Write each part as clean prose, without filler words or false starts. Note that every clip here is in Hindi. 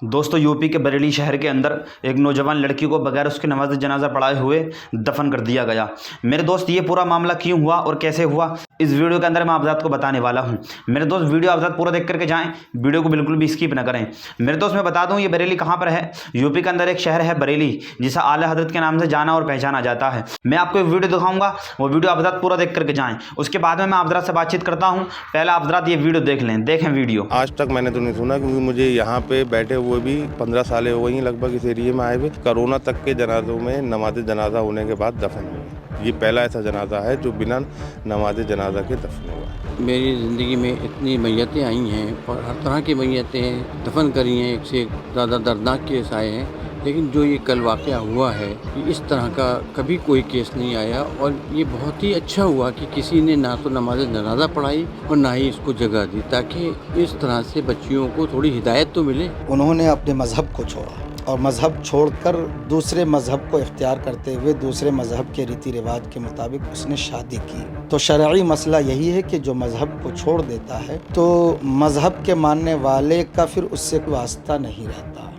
दोस्तों यूपी के बरेली शहर के अंदर एक नौजवान लड़की को बगैर उसके नमाज जनाजा पढ़ाए हुए दफन कर दिया गया। मेरे दोस्त ये पूरा मामला क्यों हुआ और कैसे हुआ इस वीडियो के अंदर मैं आप को बताने वाला हूं। मेरे दोस्त वीडियो आप पूरा देख करके जाएं, वीडियो को बिल्कुल भी स्किप ना करें। मेरे दोस्त मैं बता दूं ये बरेली कहां पर है। यूपी के अंदर एक शहर है बरेली जिसे आला हजरत के नाम से जाना और पहचाना जाता है। मैं आपको एक वीडियो दिखाऊंगा, वो वीडियो आप पूरा देख करके जाएं। उसके बाद में मैं आप से बातचीत करता हूँ। पहले आप ये वीडियो देख लें, देखें वीडियो। आज तक मैंने तो नहीं सुना, क्योंकि मुझे यहाँ पे बैठे हुए भी 15 साल हो गई लगभग इस एरिए में आए हुए। कोरोना तक के जनाजों में नमाज जनाजा होने के बाद दफन हुए। ये पहला ऐसा जनाजा है जो बिना नमाज जनाजा के दफन हुआ। मेरी ज़िंदगी में इतनी मैयतें आई हैं और हर तरह की मैयतें दफन करी हैं, एक से ज़्यादा दर्दनाक केस आए हैं, लेकिन जो ये कल वाक़या हुआ है इस तरह का कभी कोई केस नहीं आया। और ये बहुत ही अच्छा हुआ कि किसी ने ना तो नमाज जनाजा पढ़ाई और ना ही इसको जगह दी, ताकि इस तरह से बच्चियों को थोड़ी हिदायत तो मिले। उन्होंने अपने मज़हब को छोड़ा और मज़हब छोड़कर दूसरे मज़हब को इख्तियार करते हुए दूसरे मज़हब के रीति रिवाज के मुताबिक उसने शादी की। तो शरई मसला यही है कि जो मज़हब को छोड़ देता है तो मज़हब के मानने वाले का फिर उससे कोई वास्ता नहीं रहता।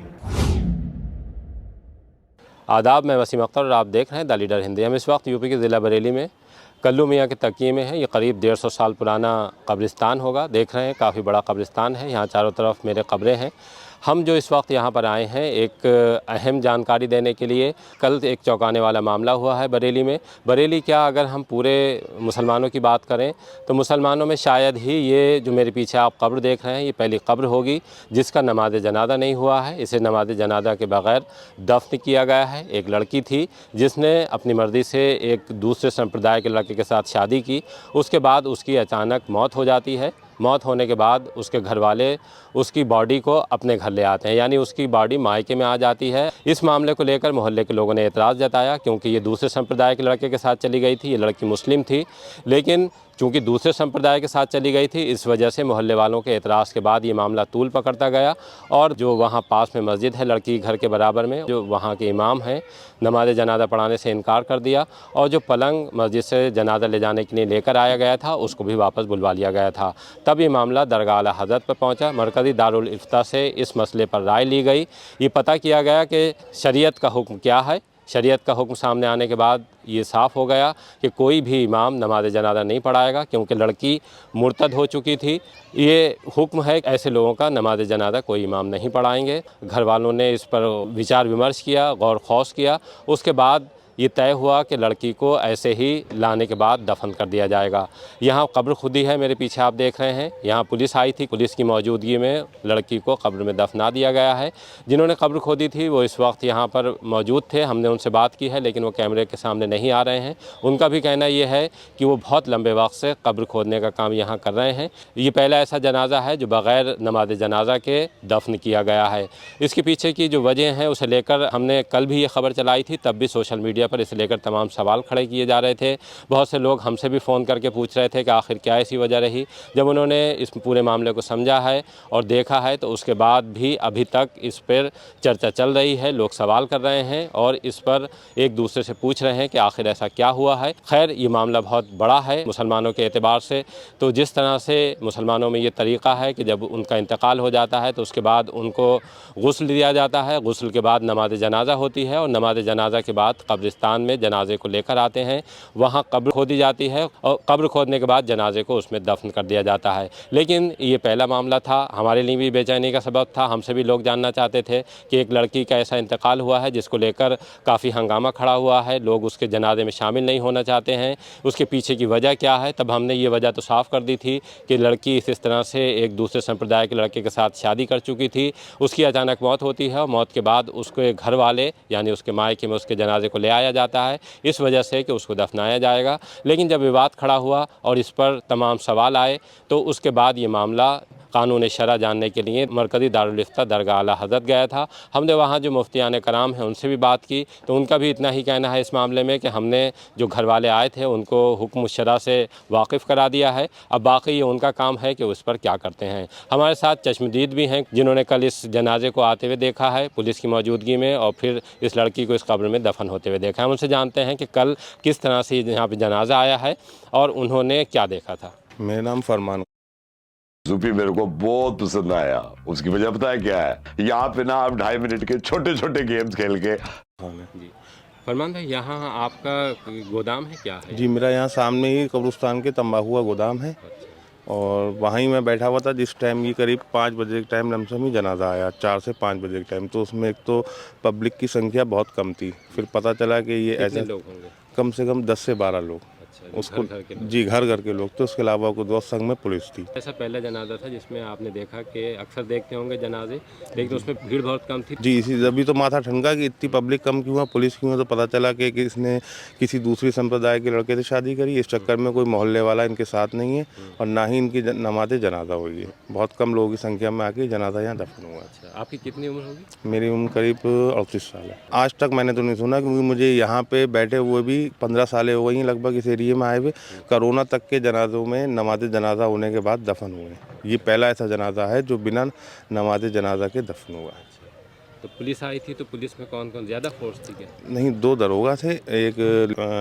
आदाब, मैं वसीम अख्तर और आप देख रहे हैं द लीडर हिंदी। हम इस वक्त यूपी के ज़िला बरेली में कल्लू मियाँ के तकिए में है। ये करीब 150 साल पुराना कब्रिस्तान होगा। देख रहे हैं काफ़ी बड़ा कब्रिस्तान है। यहाँ चारों तरफ मेरे कब्रें हैं। हम जो इस वक्त यहाँ पर आए हैं एक अहम जानकारी देने के लिए। कल एक चौंकाने वाला मामला हुआ है बरेली में। बरेली क्या, अगर हम पूरे मुसलमानों की बात करें तो मुसलमानों में शायद ही ये जो मेरे पीछे आप कब्र देख रहे हैं ये पहली कब्र होगी जिसका नमाज जनाजा नहीं हुआ है। इसे नमाज जनाजा के बग़ैर दफन किया गया है। एक लड़की थी जिसने अपनी मर्ज़ी से एक दूसरे संप्रदाय के लड़के के साथ शादी की। उसके बाद उसकी अचानक मौत हो जाती है। मौत होने के बाद उसके घर वाले उसकी बॉडी को अपने घर ले आते हैं, यानी उसकी बॉडी मायके में आ जाती है। इस मामले को लेकर मोहल्ले के लोगों ने एतराज़ जताया, क्योंकि ये दूसरे संप्रदाय के लड़के के साथ चली गई थी। ये लड़की मुस्लिम थी, लेकिन चूँकि दूसरे संप्रदाय के साथ चली गई थी, इस वजह से मोहल्ले वालों के एतराज़ के बाद ये मामला तूल पकड़ता गया। और जो वहाँ पास में मस्जिद है लड़की घर के बराबर में, जो वहाँ के इमाम हैं, नमाज जनाजा पढ़ाने से इनकार कर दिया। और जो पलंग मस्जिद से जनाजा ले जाने के लिए लेकर आया गया था उसको भी वापस बुलवा लिया गया था। तब ये मामला दरगाह आला हज़रत पर पहुँचा। मरकज़ी दारुल इफ्ता से इस मसले पर राय ली गई। ये पता किया गया कि शरीयत का हुक्म क्या है। शरीयत का हुक्म सामने आने के बाद ये साफ़ हो गया कि कोई भी इमाम नमाज जनाजा नहीं पढ़ाएगा, क्योंकि लड़की मुर्तद हो चुकी थी। ये हुक्म है, ऐसे लोगों का नमाज जनाजा कोई इमाम नहीं पढ़ाएंगे। घर वालों ने इस पर विचार विमर्श किया, गौर खौस किया। उसके बाद ये तय हुआ कि लड़की को ऐसे ही लाने के बाद दफन कर दिया जाएगा। यहाँ कब्र खुदी है, मेरे पीछे आप देख रहे हैं। यहाँ पुलिस आई थी, पुलिस की मौजूदगी में लड़की को कब्र में दफना दिया गया है। जिन्होंने कब्र खोदी थी वो इस वक्त यहाँ पर मौजूद थे। हमने उनसे बात की है, लेकिन वो कैमरे के सामने नहीं आ रहे हैं। उनका भी कहना ये है कि वो बहुत लंबे वक्त से कब्र खोदने का काम यहाँ कर रहे हैं। ये पहला ऐसा जनाजा है जो बग़ैर नमाज जनाजा के दफन किया गया है। इसके पीछे की जो वजह है उसे लेकर हमने कल भी ये खबर चलाई थी, तब भी सोशल मीडिया पर इसे लेकर तमाम सवाल खड़े किए जा रहे थे। बहुत से लोग हमसे भी फ़ोन करके पूछ रहे थे कि आखिर क्या ऐसी वजह रही। जब उन्होंने इस पूरे मामले को समझा है और देखा है तो उसके बाद भी अभी तक इस पर चर्चा चल रही है। लोग सवाल कर रहे हैं और इस पर एक दूसरे से पूछ रहे हैं कि आखिर ऐसा क्या हुआ है। खैर, ये मामला बहुत बड़ा है मुसलमानों के एतबार से। तो जिस तरह से मुसलमानों में ये तरीक़ा है कि जब उनका इंतकाल हो जाता है तो उसके बाद उनको गुस्ल दिया जाता है। गुस्ल के बाद नमाज जनाजा होती है और नमाज जनाजा के बाद कब्रिस्तान में जनाजे को लेकर आते हैं। वहाँ कब्र खोदी जाती है और कब्र खोदने के बाद जनाजे को उसमें दफन कर दिया जाता है। लेकिन ये पहला मामला था, हमारे लिए भी बेचैनी का सबब था। हमसे भी लोग जानना चाहते थे कि एक लड़की का ऐसा इंतकाल हुआ है जिसको लेकर काफ़ी हंगामा खड़ा हुआ है। लोग उसके जनाजे में शामिल नहीं होना चाहते हैं। उसके पीछे की वजह क्या है। तब हमने ये वजह तो साफ़ कर दी थी कि लड़की इस तरह से एक दूसरे संप्रदाय के लड़के के साथ शादी कर चुकी थी। उसकी अचानक मौत होती है और मौत के बाद उसके घर वाले यानी उसके मायके में उसके जनाजे को ले आया जाता है, इस वजह से कि उसको दफनाया जाएगा। लेकिन जब विवाद खड़ा हुआ और इस पर तमाम सवाल आए तो उसके बाद ये मामला कानून शरा जानने के लिए मरकज़ी दारुल इफ्ता दरगाह आला हज़रत गया था। हमने वहाँ जो मुफ्तियान कराम हैं उनसे भी बात की, तो उनका भी इतना ही कहना है इस मामले में कि हमने जो घर वाले आए थे उनको हुक्म शरा से वाकिफ़ करा दिया है। अब बाकी ये उनका काम है कि उस पर क्या करते हैं। हमारे साथ चश्मदीद भी हैं जिन्होंने कल इस जनाजे को आते हुए देखा है पुलिस की मौजूदगी में, और फिर इस लड़की को इस कब्र में दफन होते हुए देखा है। हम उनसे जानते हैं कि कल किस तरह से यहाँ पर जनाजा आया है और उन्होंने क्या देखा था। मेरा नाम फरमान। ज़ूफी मेरे को बहुत पसंद आया। उसकी वजह पता है क्या है? यहाँ पे ना आप 2.5 मिनट के छोटे छोटे गेम्स खेल के। जी फरमान भाई, यहाँ आपका गोदाम है क्या है? जी मेरा यहाँ सामने ही कब्रिस्तान के तंबाकू का गोदाम है और वहाँ ही मैं बैठा हुआ था जिस टाइम ये करीब 5 बजे के टाइम लमसम ही जनाजा आया, 4 से 5 बजे के टाइम। तो उसमें एक तो पब्लिक की संख्या बहुत कम थी, फिर पता चला कि ये कितने ऐसे लोग होंगे? कम से कम 10 से 12 लोग। अच्छा, उसको घर के लोग। जी घर के लोग थे, उसके अलावा को दोस्त संग में पुलिस थी। ऐसा पहला जनाजा था जिसमें आपने देखा कि अक्सर देखते होंगे जनाजे, लेकिन उसमें भीड़ बहुत कम थी। जी इसी अभी तो माथा ठनका कि इतनी पब्लिक कम क्यों है, पुलिस क्यों है। तो पता चला कि इसने किसी दूसरी संप्रदाय के लड़के से शादी करी, इस चक्कर में कोई मोहल्ले वाला इनके साथ नहीं है और ना ही इनकी नमाज जनाजा हुई है। बहुत कम लोगों की संख्या में आके जनाजा यहाँ दफन हुआ। अच्छा, आपकी कितनी उम्र होगी? मेरी उम्र करीब 38 साल है। आज तक मैंने तो नहीं सुना, क्योंकि मुझे यहाँ पे बैठे हुए भी 15 साल हो गई लगभग इस एरिए में आए हुए। कोरोना तक के जनाजों में नमाज जनाजा होने के बाद दफन हुए। ये पहला ऐसा जनाजा है जो बिना नमाज जनाजा के दफन हुआ है। तो पुलिस आई थी, तो पुलिस में कौन कौन ज़्यादा फोर्स थी क्या? नहीं, 2 दरोगा थे, एक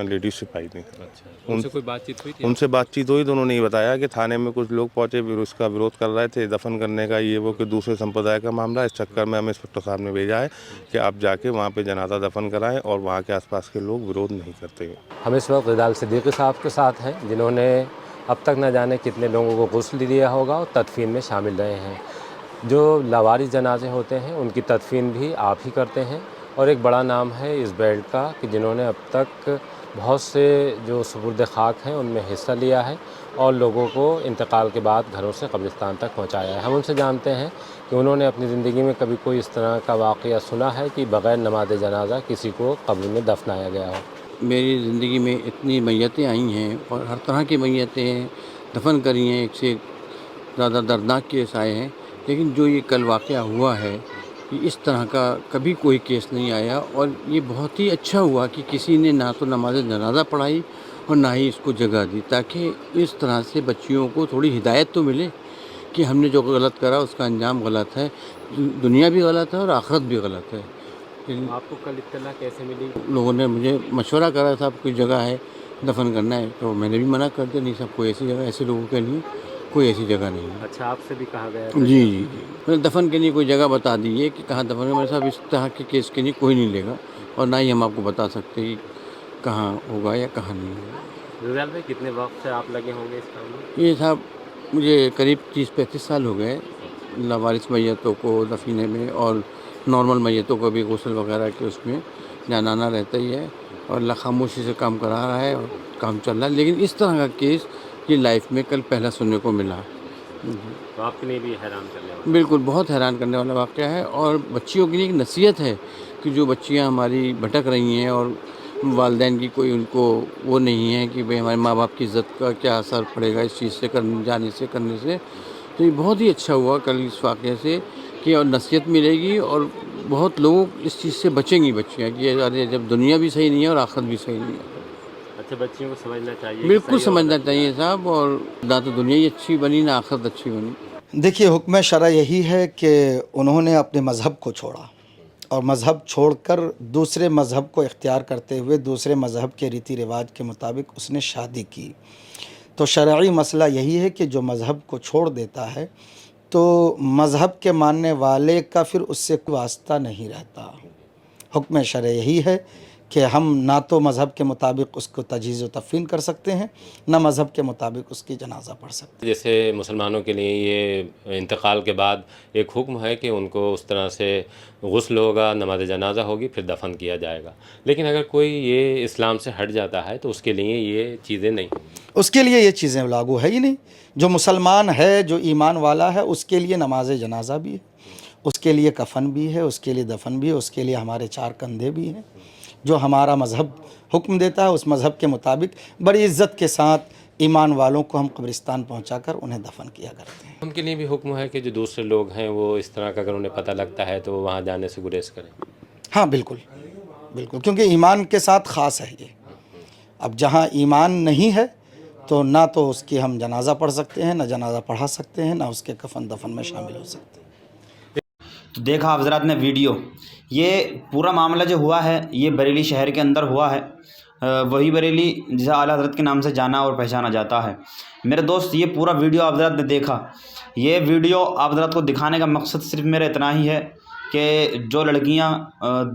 लेडीज सिपाही थी। अच्छा, उनसे कोई बातचीत हुई थी? उनसे बातचीत हुई तो उन्होंने ये बताया कि थाने में कुछ लोग पहुंचे, फिर उसका विरोध कर रहे थे दफन करने का, ये वो कि दूसरे संप्रदाय का मामला। इस चक्कर में हमें इंस्पेक्टर साहब ने भेजा है कि आप जाके वहाँ पे जनाजा दफन कराएं और वहाँ के आसपास के लोग विरोध नहीं करते। हम इस वक्त रिदाल सिद्दीकी साहब के साथ हैं, जिन्होंने अब तक न जाने कितने लोगों को गुस्ल दिया होगा और तदफीन में शामिल रहे हैं। जो लावारिस जनाजे होते हैं उनकी तदफीन भी आप ही करते हैं, और एक बड़ा नाम है इस बेल्ट का कि जिन्होंने अब तक बहुत से जो सुपुर्द खाक हैं उनमें हिस्सा लिया है और लोगों को इंतकाल के बाद घरों से कब्रिस्तान तक पहुंचाया है। हम उनसे जानते हैं कि उन्होंने अपनी ज़िंदगी में कभी कोई इस तरह का वाक़या सुना है कि बग़ैर नमाज जनाजा किसी को कब्र में दफनाया गया हो। मेरी ज़िंदगी में इतनी मैयतें आई हैं और हर तरह की मैयतें दफन करी हैं, एक से ज़्यादा दर्दनाक केस आए हैं, लेकिन जो ये कल वाक़या हुआ है कि इस तरह का कभी कोई केस नहीं आया। और ये बहुत ही अच्छा हुआ कि किसी ने ना तो नमाज जनाजा पढ़ाई और ना ही इसको जगह दी, ताकि इस तरह से बच्चियों को थोड़ी हिदायत तो मिले कि हमने जो गलत करा उसका अंजाम गलत है, दुनिया भी गलत है और आखिरत भी गलत है। आपको कल इत्तला कैसे मिली? लोगों ने मुझे मशवरा करा, साहब कोई जगह है दफन करना है, तो मैंने भी मना कर दिया, नहीं साहब कोई ऐसी जगह, ऐसे लोगों के लिए कोई ऐसी जगह नहीं है। अच्छा, आपसे भी कहा गया? जी जी जी, मैंने दफन के लिए कोई जगह बता दी है कि कहाँ दफन है। मेरे साहब इस तरह के केस के लिए कोई नहीं लेगा और ना ही हम आपको बता सकते कि कहाँ होगा या कहाँ नहीं होगा। रिजाल भाई, कितने वक्त से आप लगे होंगे इस काम में? ये साहब मुझे करीब 30-35 साल हो गए लावारिस मैयतों को दफीने में, और नॉर्मल मैयतों को भी गुस्ल वगैरह के उसमें जाना आना रहता ही है, और अल्लाह खामोशी से काम करा रहा है और काम चल रहा है। लेकिन इस तरह का केस ये लाइफ में कल पहला सुनने को मिला। तो आपके लिए भी हैरान करने वाला? बिल्कुल, बहुत हैरान करने वाला वाक़या है। और बच्चियों के लिए एक नसीहत है कि जो बच्चियां हमारी भटक रही हैं और वालिदैन की कोई उनको वो नहीं है कि भाई हमारे माँ बाप की इज़्ज़त का क्या असर पड़ेगा इस चीज़ से करने से। तो ये बहुत ही अच्छा हुआ कल इस वाक़े से कि और नसीहत मिलेगी और बहुत लोग इस चीज़ से बचेंगी बच्चियाँ कि अरे जब दुनिया भी सही नहीं है और आखिरत भी सही नहीं है। अच्छा, बच्चियों को समझना चाहिए? बिल्कुल समझना चाहिए साहब, और ना तो दुनिया ही अच्छी बनी ना आखिरत अच्छी बनी। देखिए, हुक्म शरअ यही है कि उन्होंने अपने मज़हब को छोड़ा और मज़हब छोड़कर दूसरे मज़हब को इख्तियार करते हुए दूसरे मज़हब के रीति रिवाज के मुताबिक उसने शादी की। तो शरई मसला यही है कि जो मज़हब को छोड़ देता है तो मज़हब के मानने वाले का फिर उससे कोई वास्ता नहीं रहता। हुक्म शरअ यही है कि हम ना तो मज़हब के मुताबिक उसको तजहीज़ व तफ़रीन कर सकते हैं, ना मज़हब के मुताबिक उसकी जनाजा पढ़ सकते हैं। जैसे मुसलमानों के लिए ये इंतकाल के बाद एक हुक्म है कि उनको उस तरह से गुस्ल होगा, नमाज जनाजा होगी, फिर दफन किया जाएगा। लेकिन अगर कोई ये इस्लाम से हट जाता है तो उसके लिए ये चीज़ें नहीं, उसके लिए ये चीज़ें लागू है ही नहीं। जो मुसलमान है, जो ईमान वाला है, उसके लिए नमाज जनाजा भी है, उसके लिए कफन भी है, उसके लिए दफन भी है, उसके लिए हमारे 4 कंधे भी हैं। जो हमारा मज़हब हुक्म देता है उस मज़हब के मुताबिक बड़ी इज़्ज़त के साथ ईमान वालों को हम कब्रिस्तान पहुंचाकर उन्हें दफन किया करते हैं। उनके लिए भी हुक्म है कि जो दूसरे लोग हैं वो इस तरह का अगर उन्हें पता लगता है तो वहाँ जाने से गुरेज करें। हाँ बिल्कुल बिल्कुल, क्योंकि ईमान के साथ ख़ास है ये। अब जहाँ ईमान नहीं है तो ना तो उसकी हम जनाजा पढ़ सकते हैं, ना जनाजा पढ़ा सकते हैं, ना उसके कफन दफन में शामिल हो सकते हैं। तो देखा आप हज़रात ने वीडियो, ये पूरा मामला जो हुआ है ये बरेली शहर के अंदर हुआ है। वही बरेली जिसे आला हज़रत के नाम से जाना और पहचाना जाता है। मेरे दोस्त, ये पूरा वीडियो आप हज़रात ने देखा, ये वीडियो आप हज़रात को दिखाने का मकसद सिर्फ मेरा इतना ही है कि जो लड़कियां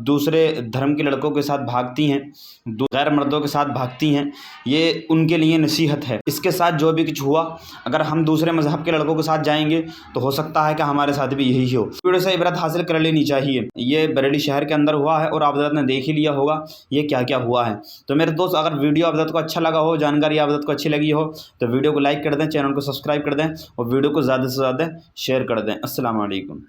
दूसरे धर्म के लड़कों के साथ भागती हैं, गैर मर्दों के साथ भागती हैं, ये उनके लिए नसीहत है। इसके साथ जो भी कुछ हुआ, अगर हम दूसरे मज़हब के लड़कों के साथ जाएंगे तो हो सकता है कि हमारे साथ भी यही हो। वीडियो से इबरत हासिल कर लेनी चाहिए। ये बरेली शहर के अंदर हुआ है और आप हज़रात ने देख ही लिया होगा ये क्या क्या हुआ है। तो मेरे दोस्त, अगर वीडियो आप हज़रात को अच्छा लगा हो, जानकारी आप हज़रात को अच्छी लगी हो, तो वीडियो को लाइक कर दें, चैनल को सब्सक्राइब कर दें और वीडियो को ज़्यादा से ज़्यादा शेयर कर दें। अस्सलाम वालेकुम।